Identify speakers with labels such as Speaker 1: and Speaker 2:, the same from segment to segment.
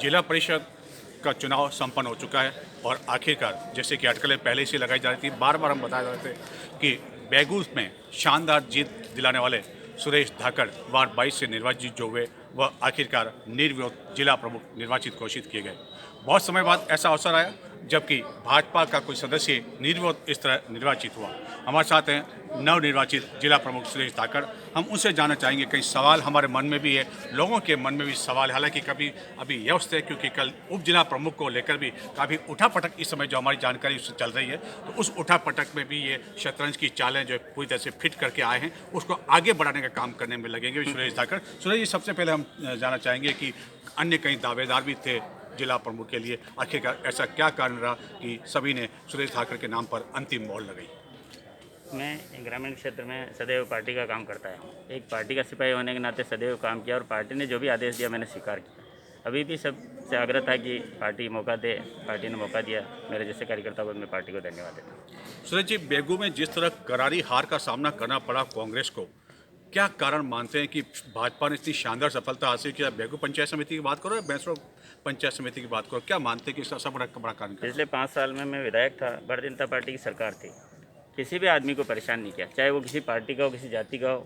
Speaker 1: जिला परिषद का चुनाव संपन्न हो चुका है और आखिरकार जैसे कि अटकलें पहले से लगाई जा रही थी, बार बार हम बता रहे थे कि बैगू में शानदार जीत दिलाने वाले सुरेश धाकड़ वार्ड 22 से निर्वाचित जो हुए वह आखिरकार निर्विरोध जिला प्रमुख निर्वाचित घोषित किए गए। बहुत समय बाद ऐसा अवसर आया जबकि भाजपा का कोई सदस्य निर्विरोध इस तरह निर्वाचित हुआ। हमारे साथ हैं नवनिर्वाचित जिला प्रमुख सुरेश धाकड़। हम उनसे जानना चाहेंगे, कई सवाल हमारे मन में भी है, लोगों के मन में भी सवाल है। हालांकि कभी अभी व्यस्त है क्योंकि कल उप जिला प्रमुख को लेकर भी काफ़ी उठापटक इस समय जो हमारी जानकारी उससे चल रही है, तो उस उठापटक में भी ये शतरंज की चालें जो पूरी तरह से फिट करके आए हैं उसको आगे बढ़ाने का काम करने में लगेंगे सुरेश धाकड़। सुरेश जी, सबसे पहले हम जानना चाहेंगे कि अन्य कई दावेदार भी थे जिला प्रमुख के लिए, आखिरकार ऐसा क्या कारण रहा कि सभी ने सुरेश धाकड़ के नाम पर अंतिम मोहर लगाई?
Speaker 2: मैं ग्रामीण क्षेत्र में सदैव पार्टी का काम करता हूँ। एक पार्टी का सिपाही होने के नाते सदैव काम किया और पार्टी ने जो भी आदेश दिया मैंने स्वीकार किया। अभी भी सबसे आग्रह था कि पार्टी मौका दे, पार्टी ने मौका दिया। मेरे जैसे कार्यकर्ता को मैं पार्टी को धन्यवाद देता हूँ।
Speaker 1: सुरेश जी, बेगू में जिस तरह करारी हार का सामना करना पड़ा कांग्रेस को, क्या कारण मानते हैं कि भाजपा ने इतनी शानदार सफलता हासिल किया? बेगू पंचायत समिति की बात करो या बैसरो पंचायत समिति की बात करो, क्या मानते हैं कि इसका सब बड़ा कारण क्या?
Speaker 2: पिछले 5 साल में मैं विधायक था, भारतीय जनता पार्टी की सरकार थी। किसी भी आदमी को परेशान नहीं किया, चाहे वो किसी पार्टी का हो, किसी जाति का हो,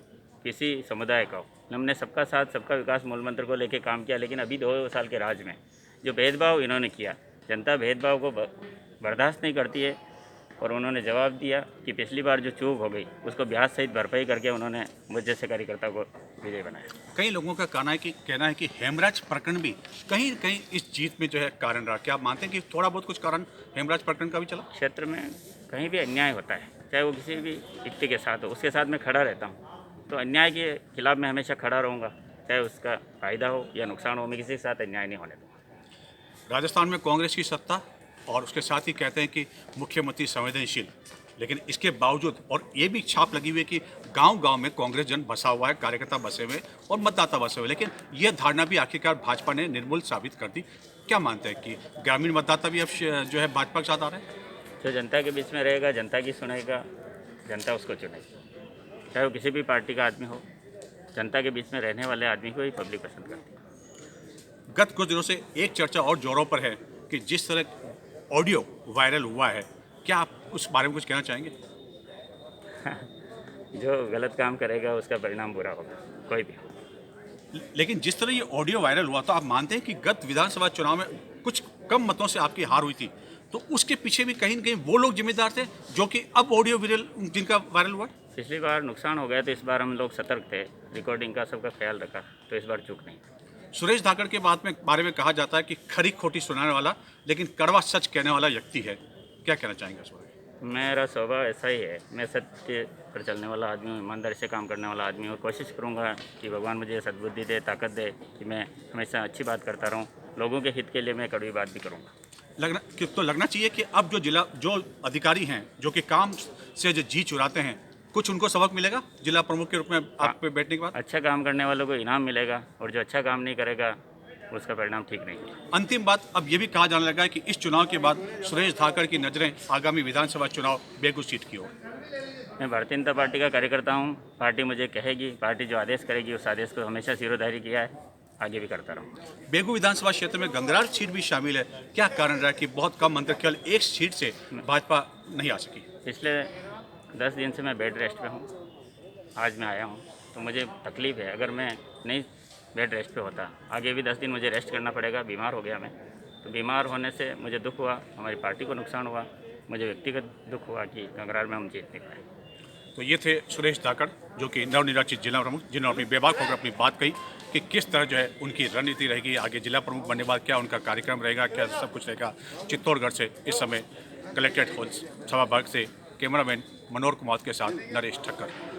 Speaker 2: किसी समुदाय का हो। हमने सबका साथ सबका विकास मूल मंत्र को लेकर काम किया। लेकिन अभी 2 साल के राज में जो भेदभाव इन्होंने किया, जनता भेदभाव को बर्दाश्त नहीं करती है। और उन्होंने जवाब दिया कि पिछली बार जो चूक हो गई उसको ब्याज सहित भरपाई करके उन्होंने मुझ जैसे कार्यकर्ता को विजय बनाया।
Speaker 1: कई लोगों का कहना है कि हेमराज प्रकरण भी कहीं न कहीं इस जीत में जो है कारण रहा। क्या आप मानते हैं कि थोड़ा बहुत कुछ कारण हेमराज प्रकरण का भी चला?
Speaker 2: क्षेत्र में कहीं भी अन्याय होता है, चाहे वो किसी भी व्यक्ति के साथ हो, उसके साथ मैं खड़ा रहता हूँ। तो अन्याय के खिलाफ मैं हमेशा खड़ा रहूँगा, चाहे उसका फ़ायदा हो या नुकसान हो। मैं किसी के साथ अन्याय नहीं होने दूँगा।
Speaker 1: राजस्थान में कांग्रेस की सत्ता और उसके साथ ही कहते हैं कि मुख्यमंत्री संवेदनशील, लेकिन इसके बावजूद और ये भी छाप लगी हुई है कि गांव-गांव में कांग्रेस जन बसा हुआ है, कार्यकर्ता बसे हुए और मतदाता बसे हुए, लेकिन यह धारणा भी आखिरकार भाजपा ने निर्मूल साबित कर दी। क्या मानते हैं कि ग्रामीण मतदाता भी अब जो है भाजपा के साथ आ रहे हैं?
Speaker 2: जो जनता के बीच में रहेगा, जनता की सुनेगा, जनता उसको चुनेगी। चाहे वो किसी भी पार्टी का आदमी हो, जनता के बीच में रहने वाले आदमी को ही पब्लिक पसंद करती है।
Speaker 1: गत कुछ दिनों से एक चर्चा और जोरों पर है कि जिस तरह ऑडियो वायरल हुआ है, क्या आप उस बारे में कुछ कहना चाहेंगे?
Speaker 2: जो गलत काम करेगा उसका परिणाम बुरा होगा, कोई भी हो।
Speaker 1: लेकिन जिस तरह ये ऑडियो वायरल हुआ, तो आप मानते हैं कि गत विधानसभा चुनाव में कुछ कम मतों से आपकी हार हुई थी, तो उसके पीछे भी कहीं न कहीं वो लोग जिम्मेदार थे जो कि अब ऑडियो वायरल जिनका वायरल हुआ?
Speaker 2: पिछली बार नुकसान हो गया तो इस बार हम लोग सतर्क थे, रिकॉर्डिंग का सबका ख्याल रखा, तो इस बार चूक नहीं।
Speaker 1: सुरेश धाकड़ के बारे में कहा जाता है कि खरी खोटी सुनाने वाला लेकिन कड़वा सच कहने वाला व्यक्ति है। क्या कहना चाहेंगे इस बारे में?
Speaker 2: मेरा स्वभाव ऐसा ही है, मैं सत्य पर चलने वाला आदमी हूँ, ईमानदारी से काम करने वाला आदमी हूँ। और कोशिश करूँगा कि भगवान मुझे सद्बुद्धि दे, ताकत दे कि मैं हमेशा अच्छी बात करता रहूँ। लोगों के हित के लिए मैं कड़वी बात भी करूँगा।
Speaker 1: लगना चाहिए कि अब जो अधिकारी हैं जो कि काम से जो जी चुराते हैं, कुछ उनको सबक मिलेगा जिला प्रमुख के रूप में आप पे बैठने के बाद?
Speaker 2: अच्छा काम करने वालों को इनाम मिलेगा और जो अच्छा काम नहीं करेगा उसका परिणाम ठीक नहीं है।
Speaker 1: अंतिम बात, अब ये भी कहा जाने लगा है कि इस चुनाव के बाद सुरेश धाकड़ की नज़रें आगामी विधानसभा चुनाव बेगू सीट की ओर।
Speaker 2: मैं भारतीय जनता पार्टी का कार्यकर्ता हूँ। पार्टी मुझे कहेगी, पार्टी जो आदेश करेगी उस आदेश को हमेशा सिरोधारी किया है, आगे भी करता रहूँ।
Speaker 1: बेगू विधानसभा क्षेत्र में गंगरार सीट भी शामिल है। क्या कारण रहा कि बहुत कम अंतर, केवल एक सीट से भाजपा नहीं आ सकी?
Speaker 2: पिछले 10 दिन से मैं बेड रेस्ट पे हूँ, आज मैं आया हूँ, तो मुझे तकलीफ़ है। अगर मैं नहीं बेड रेस्ट पे होता, आगे भी 10 दिन मुझे रेस्ट करना पड़ेगा। बीमार हो गया मैं, तो बीमार होने से मुझे दुख हुआ, हमारी पार्टी को नुकसान हुआ, मुझे व्यक्तिगत दुख हुआ कि गंगरार में हम जीत नहीं पाए।
Speaker 1: तो ये थे सुरेश धाकड़, जो कि नवनिर्वाचित जिला प्रमुख, जिन्होंने अपनी बेबाक होकर अपनी बात कही कि किस तरह जो है उनकी रणनीति रहेगी आगे जिला प्रमुख बनने के बाद, क्या उनका कार्यक्रम रहेगा, क्या सब कुछ रहेगा। चित्तौड़गढ़ से इस समय कलेक्ट्रेट हॉल सभाबाग से कैमरामैन मनोहर कुमार के साथ नरेश ठक्कर।